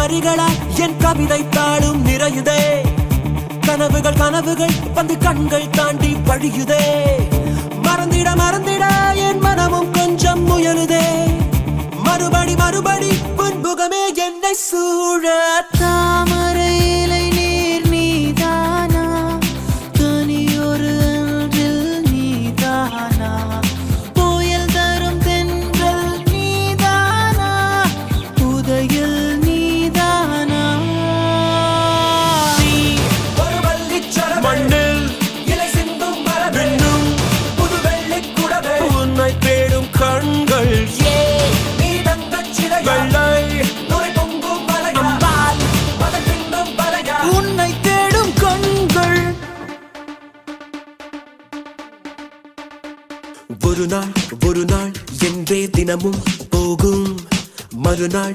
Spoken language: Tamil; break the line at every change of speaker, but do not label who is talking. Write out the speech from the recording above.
வரிகளாய் என் கவிதை தாளும் நிறையுதே. கனவுகள் கனவுகள் வந்து கண்கள் தாண்டி பழியுதே. மறந்திட மறந்திட என் மனமும் கொஞ்சம் முயலுதே. மறுபடி மறுபடி முன்புகமே என்னை சூழ. தாமரை இலை நீர் நீதானா, தனியொரு அன்றில் நீதானா, புயல் தரும் தென்றல் நீதானா, புதையல் நீதானா. நீ ஒரு வள்ளிச்சரம் மண்ணில் இலை சிந்தும் மரபெண்ணும் புது வெள்ளிக் குடவே உன்னை தேடும் கண்கள். உன்னை தேடும் கண்கள். ஒரு நாள் என்றே தினமும் போகும், மறுநாள்